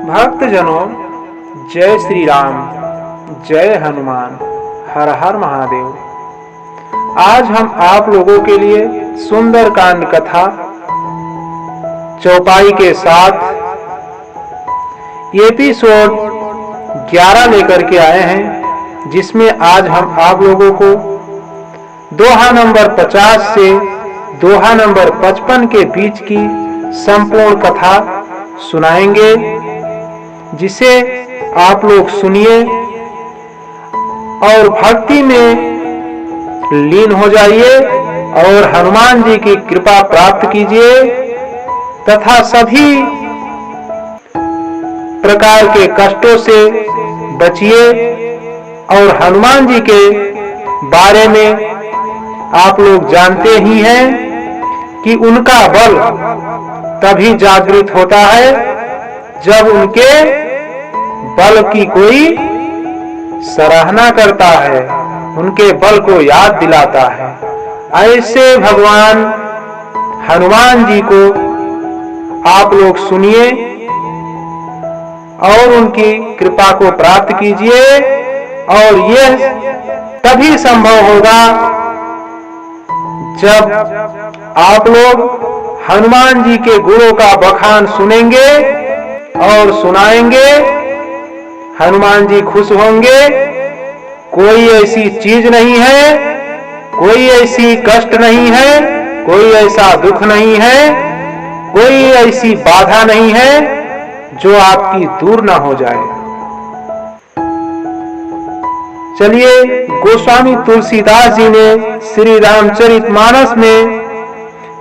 भक्तजनों, जय श्री राम, जय हनुमान, हर हर महादेव। आज हम आप लोगों के लिए सुंदर कांड कथा चौपाई के साथ एपिसोड 11 लेकर के आए हैं, जिसमें आज हम आप लोगों को दोहा नंबर 50 से दोहा नंबर 55 के बीच की संपूर्ण कथा सुनाएंगे, जिसे आप लोग सुनिए और भक्ति में लीन हो जाइए और हनुमान जी की कृपा प्राप्त कीजिए तथा सभी प्रकार के कष्टों से बचिए। और हनुमान जी के बारे में आप लोग जानते ही हैं कि उनका बल तभी जागृत होता है जब उनके बल की कोई सराहना करता है, उनके बल को याद दिलाता है। ऐसे भगवान हनुमान जी को आप लोग सुनिए और उनकी कृपा को प्राप्त कीजिए। और यह तभी संभव होगा जब आप लोग हनुमान जी के गुणों का बखान सुनेंगे और सुनाएंगे। हनुमान जी खुश होंगे। कोई ऐसी चीज नहीं है, कोई ऐसी कष्ट नहीं है, कोई ऐसा दुख नहीं है, कोई ऐसी बाधा नहीं है जो आपकी दूर ना हो जाए। चलिए, गोस्वामी तुलसीदास जी ने श्री रामचरितमानस में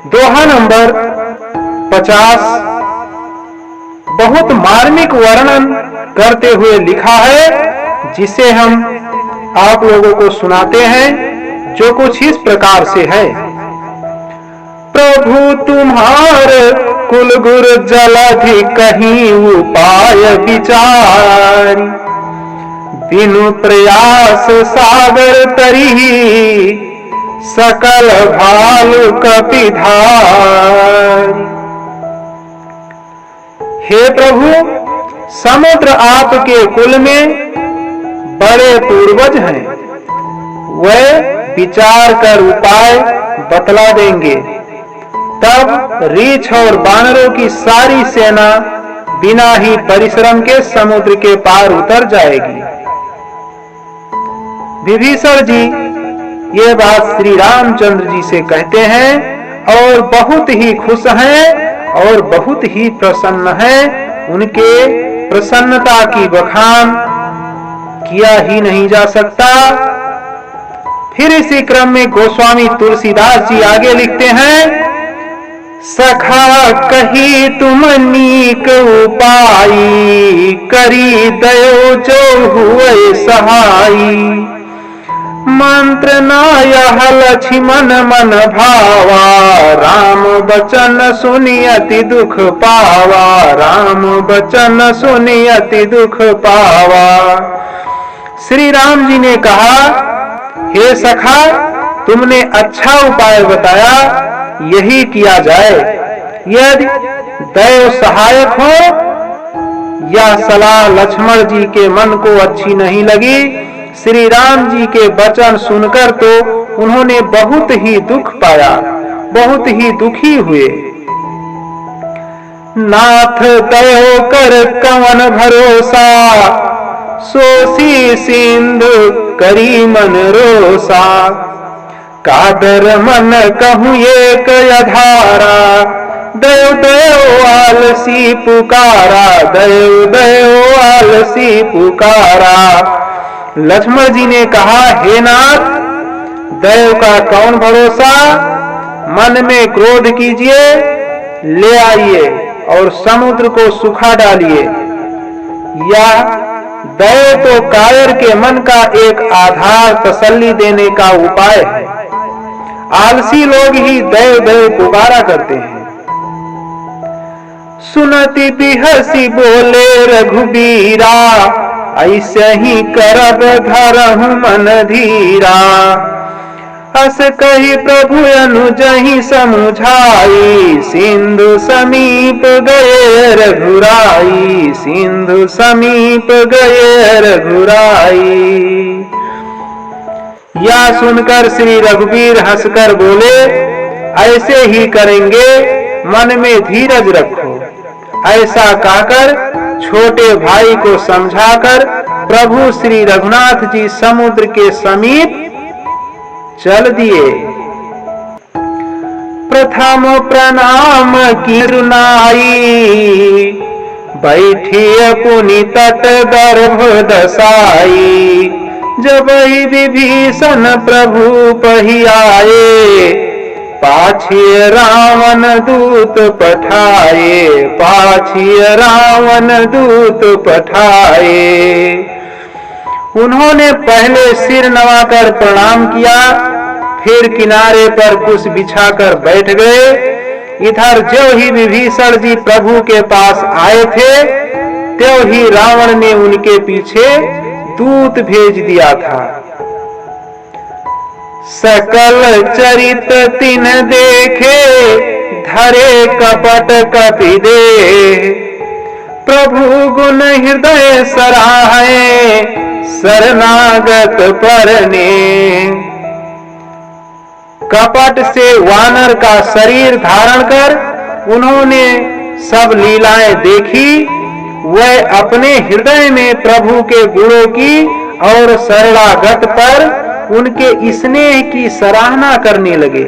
दोहा नंबर 50 बहुत मार्मिक वर्णन करते हुए लिखा है, जिसे हम आप लोगों को सुनाते हैं, जो कुछ इस प्रकार से है। प्रभु तुम्हारे कुल गुर जलधि कहीं उपाय विचार, बिनु प्रयास सागर तरी सकल भालु कपिधार। हे प्रभु, समुद्र आपके कुल में बड़े पूर्वज हैं, वे विचार कर उपाय बतला देंगे। तब रीछ और बानरों की सारी सेना बिना ही परिश्रम के समुद्र के पार उतर जाएगी। विभीषण जी ये बात श्री रामचंद्र जी से कहते हैं और बहुत ही खुश हैं और बहुत ही प्रसन्न हैं। उनके प्रसन्नता की बखान किया ही नहीं जा सकता। फिर इसी क्रम में गोस्वामी तुलसीदास जी आगे लिखते हैं, सखा कही तुम नीक उपाई, करी दयो जो हुए सहाई। मंत्र नायह लक्ष्मण मन भावा, राम बचन सुनि अति दुख पावा। राम बचन सुनि अति दुख पावा। श्री राम जी ने कहा, हे सखा, तुमने अच्छा उपाय बताया, यही किया जाए। यदि दैव सहायक हो या सलाह लक्ष्मण जी के मन को अच्छी नहीं लगी, श्री राम जी के वचन सुनकर तो उन्होंने बहुत ही दुख पाया, बहुत ही दुखी हुए। नाथ दयो कर कवन भरोसा, सोसी सिंधु करी मन रोसा। कादर मन कहूँ एक अधारा, दयो दयो आलसी पुकारा। दयो दयो आलसी पुकारा। लक्ष्मण जी ने कहा, हे नाथ, दैव का कौन भरोसा। मन में क्रोध कीजिए, ले आइए और समुद्र को सुखा डालिए। या दैव तो कायर के मन का एक आधार तसल्ली देने का उपाय है। आलसी लोग ही दैव दैव पुकारा करते हैं। सुनति बिहसी बोले रघुबीरा, ऐसे ही करब धरहु मन धीरा। अस कही प्रभु अनुजहि समुझाई, सिंधु समीप गए रघुराई, सिंधु समीप गए रघुराई। या सुनकर श्री रघुवीर हंसकर बोले, ऐसे ही करेंगे, मन में धीरज रखो। ऐसा कहकर छोटे भाई को समझाकर प्रभु श्री रघुनाथ जी समुद्र के समीप चल दिए। प्रथम प्रणाम किरुनाई, बैठी पुनि तट गर्भ दसाई। जब विभीषण प्रभु पहियाए, पाछिए रावण दूत पठाए, पाछिए रावण दूत पठाए। उन्होंने पहले सिर नवाकर प्रणाम किया, फिर किनारे पर कुछ बिछाकर बैठ गए। इधर जो ही विभीषण जी प्रभु के पास आए थे, त्यों ही रावण ने उनके पीछे दूत भेज दिया था। सकल चरित तिन देखे, धरे कपट कपि दे। प्रभु गुण हृदय सराहे, शरणागत परने। कपट से वानर का शरीर धारण कर उन्होंने सब लीलाएं देखी। वह अपने हृदय में प्रभु के गुणों की और शरणागत पर उनके स्नेह की सराहना करने लगे।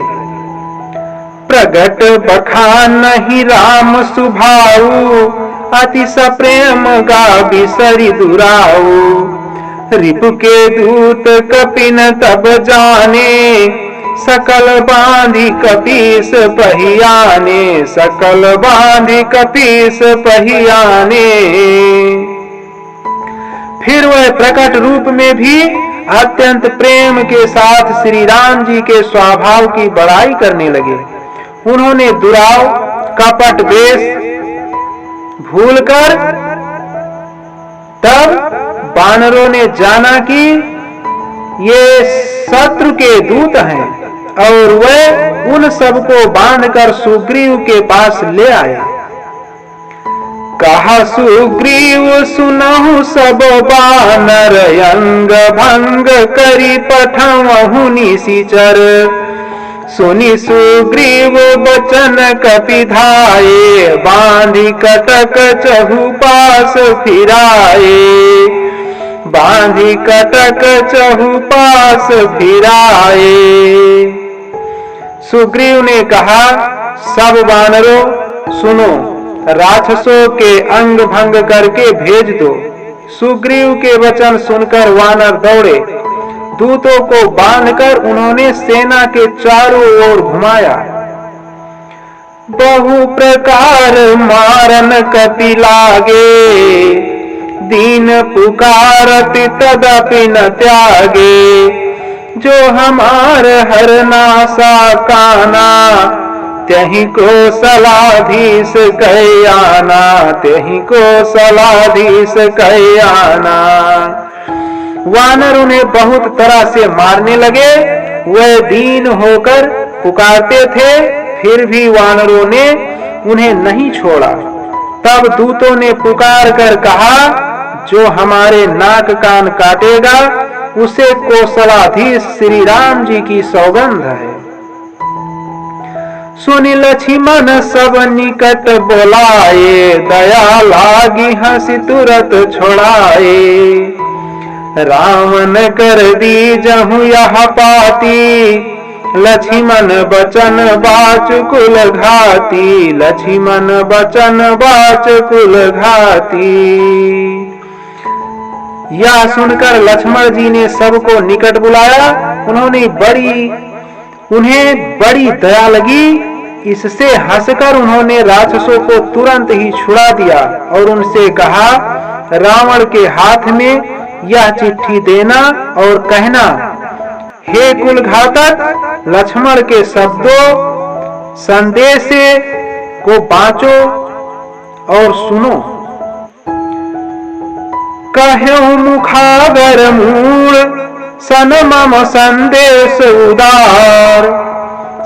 प्रगट बखान नहीं राम सुभाऊ, अति सप्रेम गा बिसरि दुराऊ। रिपु के दूत कपिन तब जाने, सकल बांधि कपीस पहियाने, सकल बांधि कपीस पहियाने। फिर वह प्रकट रूप में भी अत्यंत प्रेम के साथ श्री राम जी के स्वभाव की बड़ाई करने लगे। उन्होंने दुराव कपट वेश भूलकर तब वानरों ने जाना कि ये शत्रु के दूत हैं और वह उन सबको बांधकर सुग्रीव के पास ले आया। कहा सुग्रीव सुनहु सब बानर, अंग भंग करी पठवहु निशिचर। सुनि सुग्रीव बचन कपि धाये, बांधि कटक चहु पास फिराए, बांधि कटक चहु पास फिराए। सुग्रीव ने कहा, सब वानरों सुनो, राक्षसों के अंग भंग करके भेज दो। सुग्रीव के वचन सुनकर वानर दौड़े। दूतों को बांधकर उन्होंने सेना के चारों ओर घुमाया। बहु प्रकार मारन कपि लागे, दीन पुकारत तदपि न त्यागे। जो हमार हरनासा काना, त्यहीं को सलाधीश कह आना, त्यहीं को सलाधीश कह आना। वानर उन्हें बहुत तरह से मारने लगे। वह दीन होकर पुकारते थे, फिर भी वानरों ने उन्हें नहीं छोड़ा। तब दूतों ने पुकार कर कहा, जो हमारे नाक कान काटेगा उसे कौशलाधीश श्री राम जी की सौगंध है। सुनि लक्ष्मण सब निकट बोलाए, दया लागी हंसी तुरत छोड़ाए। रावण कर दी जहु यह पाती, लक्ष्मण बचन बाच कुल घाती, लक्ष्मण बचन बाच कुल घाती। यह सुनकर लक्ष्मण जी ने सबको निकट बुलाया। उन्हें बड़ी दया लगी। इससे हंसकर उन्होंने राक्षसों को तुरंत ही छुड़ा दिया और उनसे कहा, रावण के हाथ में यह चिट्ठी देना और कहना, हे कुल घातक, लक्ष्मण के शब्दों संदेश को बांचो और सुनो। कह्यो मुखागर मूल, सन मम संदेश उदार।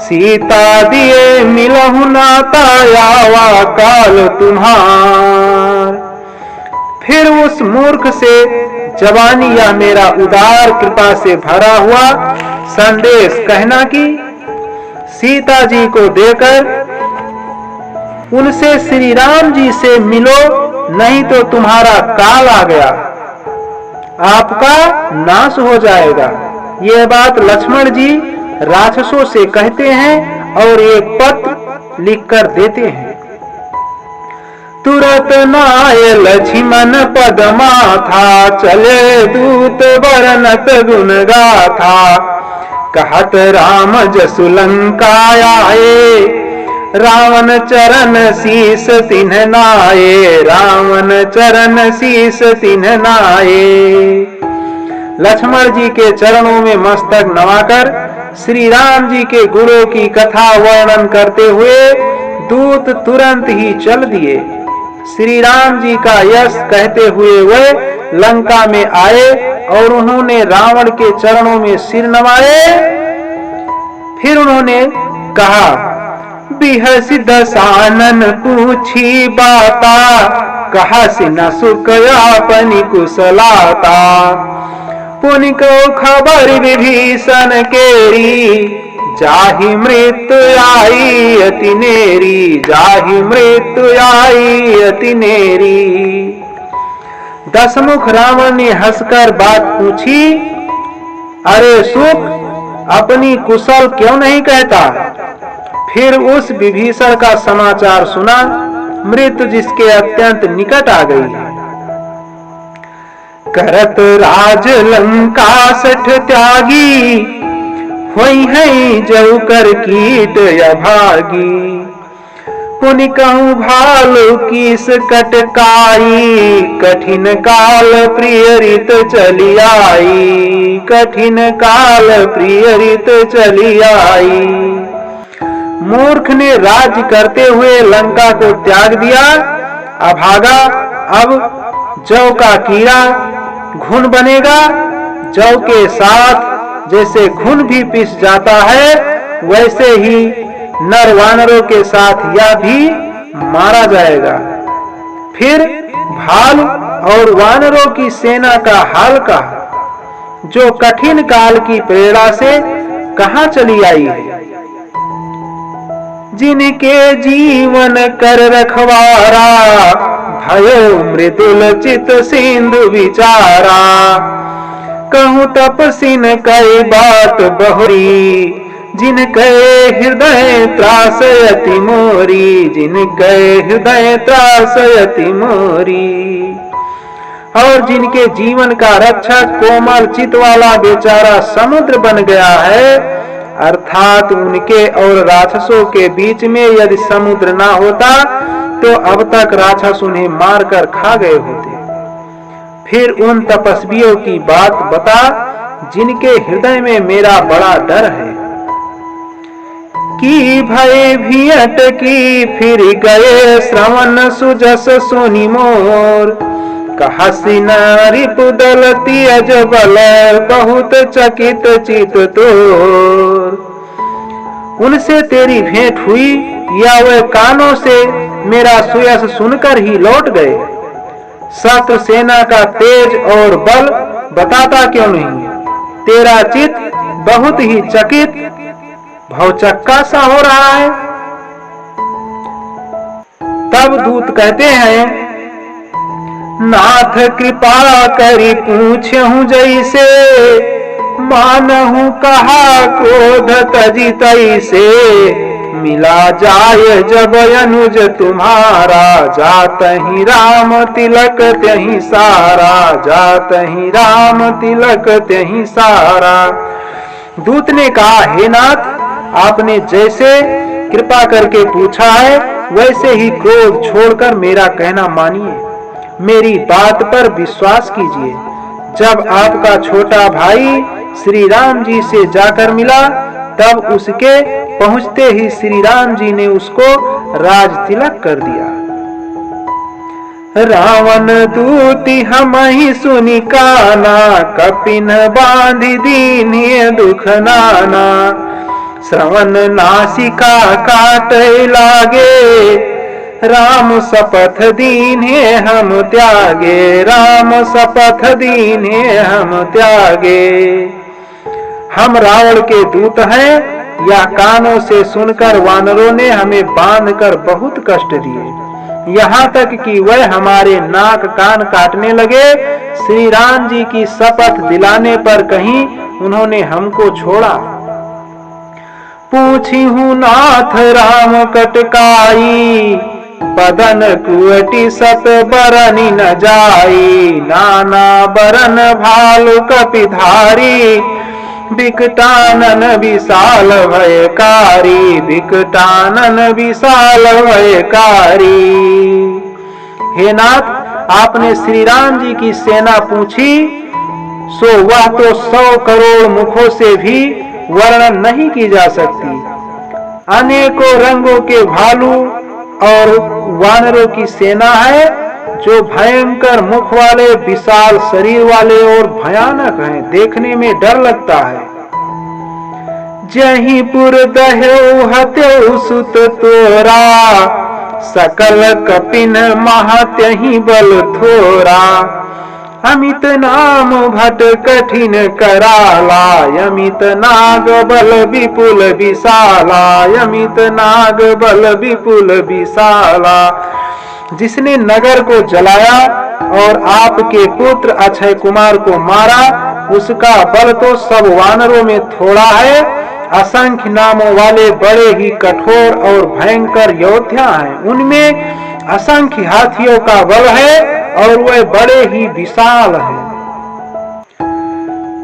सीता दिए मिलहु नाता आवा काल तुम्हार। फिर उस मूर्ख से जवानी या मेरा उदार कृपा से भरा हुआ संदेश कहना कि सीता जी को देकर उनसे श्री राम जी से मिलो, नहीं तो तुम्हारा काल आ गया, आपका नाश हो जाएगा। यह बात लक्ष्मण जी राक्षसों से कहते हैं और एक पत्र लिखकर देते हैं। तुरत नाय लक्ष्मण पद माथा, चले दूत वर्णत गुण गाथा। कहत राम जसु लंका आए, रावण चरण शीस तिन्ह नाये, रावण चरण शीस तिन्ह नाये। लक्ष्मण जी के चरणों में मस्तक नवाकर श्री राम जी के गुणों की कथा वर्णन करते हुए दूत तुरंत ही चल दिए। श्री राम जी का यश कहते हुए वे लंका में आए और उन्होंने रावण के चरणों में सिर नवाए। फिर उन्होंने कहा, बिहसि दसानन पूछी बाता, कहा सिना सुख अपनी कुशलाता। पुनि को खबर विभीषण केरी, जाहि मृत्यु आई अति नेरी, जाहि मृत्यु आई अति नेरी। दशमुख रावण ने हंसकर बात पूछी, अरे सुख, अपनी कुशल क्यों नहीं कहता? फिर उस विभीषण का समाचार सुना, मृत्यु जिसके अत्यंत निकट आ गई है। करत राज लंका सठ त्यागी, होई है जऊ कर कीट अभागी। पुनि कहूँ भालू कीस कटकाई, कठिन काल प्रिय रीत चली आई, कठिन काल प्रिय रीत चली आई। मूर्ख ने राज्य करते हुए लंका को त्याग दिया, अभागा अब जौ का कीड़ा घुन बनेगा। जौ के साथ जैसे घुन भी पिस जाता है, वैसे ही नर वानरों के साथ यह भी मारा जाएगा। फिर भालू और वानरों की सेना का हाल का, जो कठिन काल की प्रेरणा से कहां चली आई है। जिनके जीवन कर रखवारा, भयो मृदुल चित सिंधु विचारा। कहूँ तपसीन कई बात बहुरी, जिनके हृदय त्रासयति मोरी, जिनके हृदय त्रासयति मोरी। और जिनके जीवन का रक्षक कोमल चित वाला बेचारा समुद्र बन गया है, अर्थात उनके और राक्षसों के बीच में यदि समुद्र ना होता तो अब तक राक्षस उन्हें मारकर खा गए होते। फिर उन तपस्वियों की बात बता, जिनके हृदय में मेरा बड़ा डर है। कि भय भी अटकी फिर गए श्रवण सुजस सुनि मोर। कहसी नारी पुदलती अजबल, बहुत चकित चित तोर। उनसे तेरी भेंट हुई या वे कानों से मेरा सुयस सुनकर ही लौट गए। शत्रु सेना का तेज और बल बताता क्यों नहीं? तेरा चित बहुत ही चकित भौचक्का सा हो रहा है। तब दूत कहते हैं, नाथ कृपा करी पूछहूं जैसे, मानहूं कहा क्रोध तजी तैसे। मिला जाय जब अनुज तुम्हारा, जात ही राम तिलक त्यही सारा, जात ही राम तिलक त्यही सारा। दूत ने कहा, हे नाथ, आपने जैसे कृपा करके पूछा है वैसे ही क्रोध छोड़कर मेरा कहना मानिए, मेरी बात पर विश्वास कीजिए। जब आपका छोटा भाई श्री राम जी से जाकर मिला, तब उसके पहुंचते ही श्री राम जी ने उसको राज तिलक कर दिया। रावण दूती हमहि सुनि काना, कपिन बांधि दीन्हे दुख नाना। श्रवण नासिका काटे लागे, राम शपथ दीन्हे हम त्यागे, राम शपथ दीन्हे हम त्यागे। हम रावण के दूत हैं, या कानों से सुनकर वानरों ने हमें बांधकर बहुत कष्ट दिए, यहाँ तक कि वह हमारे नाक कान काटने लगे। श्री राम जी की शपथ दिलाने पर कहीं उन्होंने हमको छोड़ा। पूछी हूँ नाथ राम कटकाई, बदन कुवटी सत बरनी न जाई। नाना बरन भालु कपिधारी, बिकटानन विशाल भयकारी, बिकटानन विशाल भयकारी। हे नाथ, आपने श्री राम जी की सेना पूछी, सो वह तो 100 करोड़ मुखों से भी वर्णन नहीं की जा सकती। अनेकों रंगों के भालू और वानरों की सेना है, जो भयंकर मुख वाले, विशाल शरीर वाले और भयानक हैं, देखने में डर लगता है। जहीपुर दह्यो हत्यो सुत तोरा, सकल कपिन महत्यहि बल थोरा। अमित नाम भट कठिन कराला, अमित नाग बल विपुल विशाला, अमित नाग बल विपुल विशाला। जिसने नगर को जलाया और आपके पुत्र अक्षय कुमार को मारा, उसका बल तो सब वानरों में थोड़ा है। असंख्य नामों वाले बड़े ही कठोर और भयंकर योद्धा हैं, उनमें असंख्य हाथियों का बल है और वह बड़े ही विशाल हैं।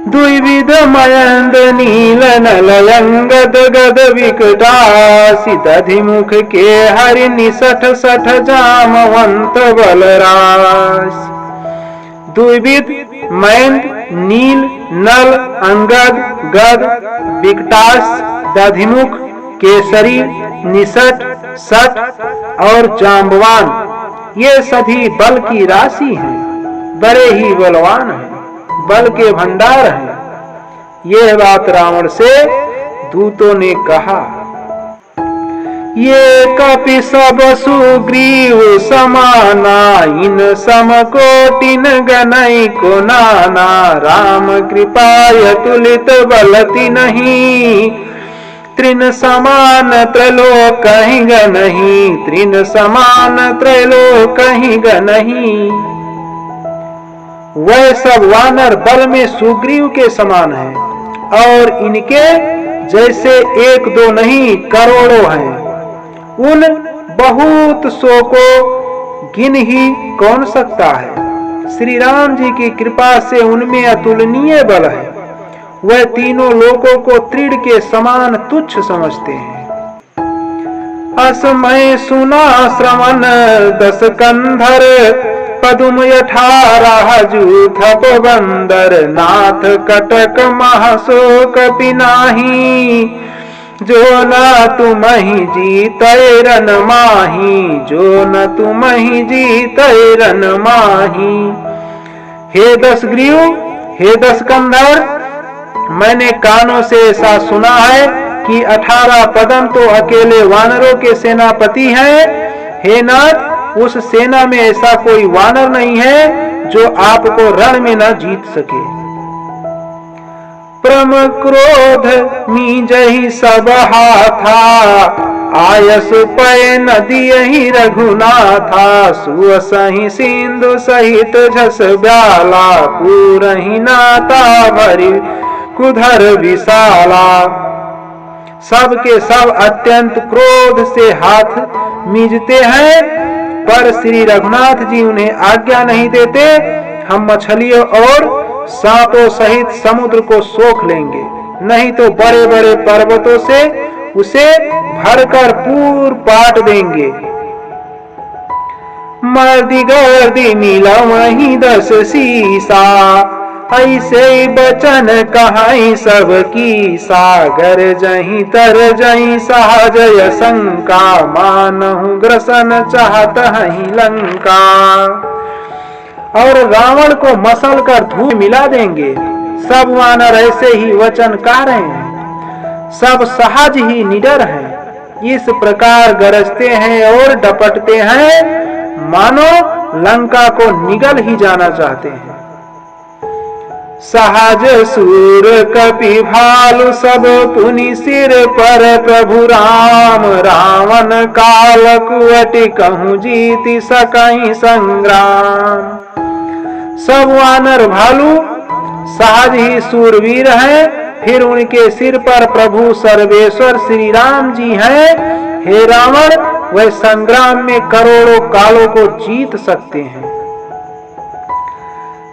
द्विविध मयंद नील नलयंगद गद विकटासी, दधिमुख के हरि निसठ सठ जामवंत बलरास। द्विविध मयंद नील नल अंगद गद विकटास, दधिमुख केसरी निसठ सठ और जांबवान, ये सभी बल की राशि हैं, बड़े ही बलवान हैं, बल के भंडार हैं। यह बात रावण से दूतों ने कहा। ये कपि सब सुग्रीव समाना, इन समकोटिन गनई को नाना। राम कृपाय तुलित बलति नहीं, तृण समान त्रैलोक कहीं गनहि, तृण समान त्रैलोक कहीं गनहि। वह सब वानर बल में सुग्रीव के समान हैं, और इनके जैसे एक दो नहीं करोड़ों हैं। उन बहुत सौ को गिन ही कौन सकता है। श्री राम जी की कृपा से उनमें अतुलनीय बल है। वह तीनों लोगों को तृण के समान तुच्छ समझते हैं। असमय सुना श्रवण 10 कंधर, पदुम 18 जूथप बंदर। नाथ कटक महाशोक पिनाही, जो न तुमहि जीतै रन माही, जो न तुमहि जीतै रन माही। हे 10 ग्रीव, हे 10 कंधर, मैंने कानों से ऐसा सुना है कि 18 पदम तो अकेले वानरों के सेनापति हैं। हे नाथ, उस सेना में ऐसा कोई वानर नहीं है जो आपको रण में न जीत सके। प्रम क्रोध मीजहि सब हाथा, आयस पय नदियहि रघुनाथा। सुअसहि सिंधु सहित झस ब्याला, पूरहि नाता भरि कुधर विशाला। सब के सब अत्यंत क्रोध से हाथ मीजते हैं, पर श्री रघुनाथ जी उन्हें आज्ञा नहीं देते। हम मछलियों और सांपों सहित समुद्र को सोख लेंगे, नहीं तो बड़े बड़े पर्वतों से उसे भरकर पूर पाट देंगे। मर्दी गर्दी मिला वहीं 10 शीसा, ऐसे बचन कहाई सबकी, सागर जहीं तर जहीं सहजय शंका, मानहु ग्रसन चाहत हहीं लंका। और रावण को मसल कर धूल मिला देंगे। सब वानर ऐसे ही वचन कह रहे हैं, सब सहज ही निडर हैं, इस प्रकार गरजते हैं और डपटते हैं मानो लंका को निगल ही जाना चाहते हैं। सहज सूर कपि भालु सब पुनि सिर पर प्रभु राम, रावण काल कुवटि कहूँ जीति सकहीं संग्राम। सब वानर भालू सहज ही सूरवीर हैं, फिर उनके सिर पर प्रभु सर्वेश्वर श्री राम जी हैं। हे रावण, वह संग्राम में करोड़ों कालों को जीत सकते हैं।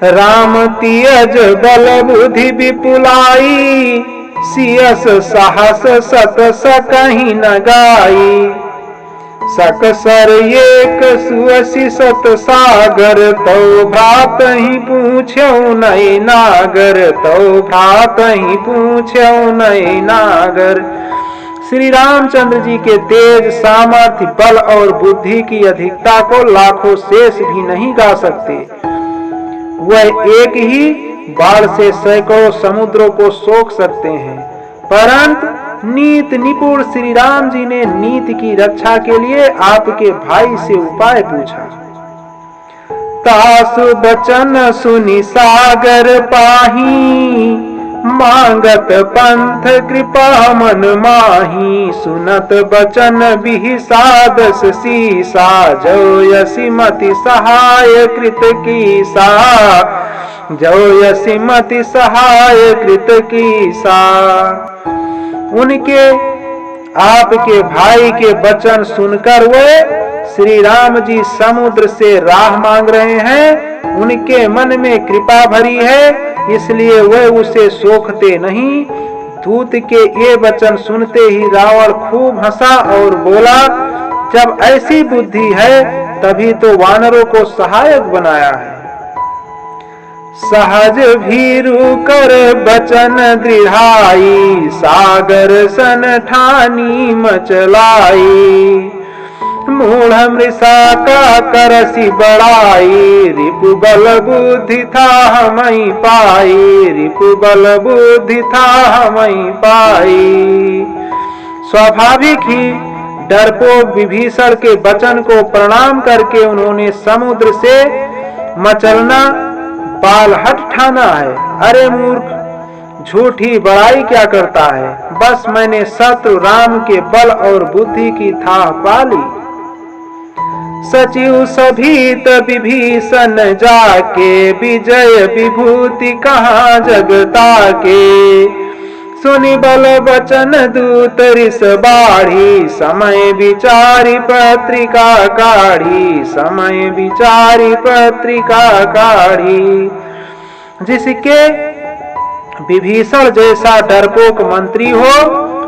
राम तियज बल बुद्धि विपुलाई, सियस साहस सत सकहीं न गाई। सकसर एक सुअसि सत सागर, तो भ्रात ही पूछ्यौ नहीं नागर, तो भ्रात ही पूछ्यौ नहीं नागर। श्री रामचंद्र जी के तेज, सामर्थ्य, बल और बुद्धि की अधिकता को लाखों शेष भी नहीं गा सकते। वह एक ही बाण से सैकड़ों समुद्रों को सोख सकते हैं। परंतु नीत निपुण श्री राम जी ने नीति की रक्षा के लिए आपके भाई से उपाय पूछा। तासु बचन सुनि सागर पाही, मांगत पंथ कृपा मन माही। सुनत बचन बिहि सादस सीसा, जो यसी मति सहाय कृत कीसा, जो यसी मति सहाय कृत कीसा। उनके आपके भाई के वचन सुनकर वे श्री राम जी समुद्र से राह मांग रहे हैं। उनके मन में कृपा भरी है, इसलिए वे उसे सोखते नहीं। दूत के ये वचन सुनते ही रावण खूब हंसा और बोला, जब ऐसी बुद्धि है तभी तो वानरों को सहायक बनाया है। सहज भीरु कर बचन दृढ़ाई, सागर सन ठानी मचलाई। मूढ़ मृषा का करसी बढ़ाई, रिपु बल बुद्धि था हमई पाई, रिपु बल बुद्धि था हमई पाई। स्वाभाविक ही डरपोक विभीषण के वचन को प्रणाम करके उन्होंने समुद्र से मचलना बालहट ठाना है। अरे मूर्ख, झूठी बड़ाई क्या करता है? बस मैंने शत्रु राम के बल और बुद्धि की था पाली। सचिव सभीत विभीषण जाके, विजय विभूति कहाँ जगता के। सुनि बल वचन दूत रिस बाढ़ी, समय विचारी पत्रिका काढ़ी, समय विचारी पत्रिका काढ़ी। जिसके विभीषण जैसा डरपोक मंत्री हो,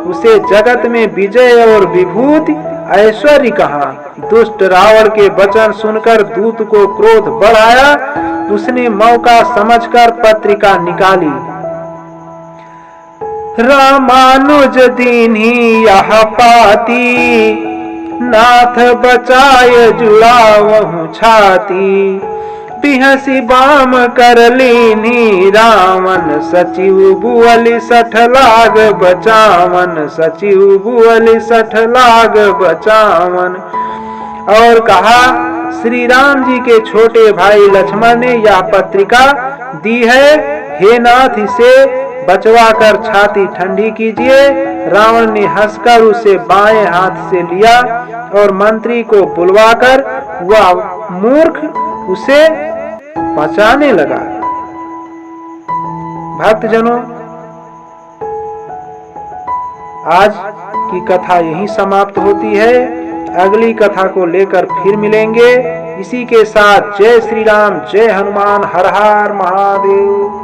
उसे जगत में विजय और विभूति ऐश्वर्य कहाँ। दुष्ट रावण के वचन सुनकर दूत को क्रोध बढ़ाया। उसने मौका समझकर पत्रिका निकाली। रामानुज दीन्ही यह पाती, नाथ बचाए जुड़ावहु छाती। बिहसी बाम कर लीनी रावण, सचिव बुअलि सठ लाग बचावन, सचिव बुअलि सठ लाग बचावन। और कहा, श्री राम जी के छोटे भाई लक्ष्मण ने यह पत्रिका दी है। हे नाथ, इसे बचवा कर छाती ठंडी कीजिए। रावण ने हंसकर उसे बाएं हाथ से लिया और मंत्री को बुलवाकर वह मूर्ख उसे बचाने लगा। भक्तजनों, आज की कथा यहीं समाप्त होती है। अगली कथा को लेकर फिर मिलेंगे। इसी के साथ जय श्री राम, जय हनुमान, हर हर महादेव।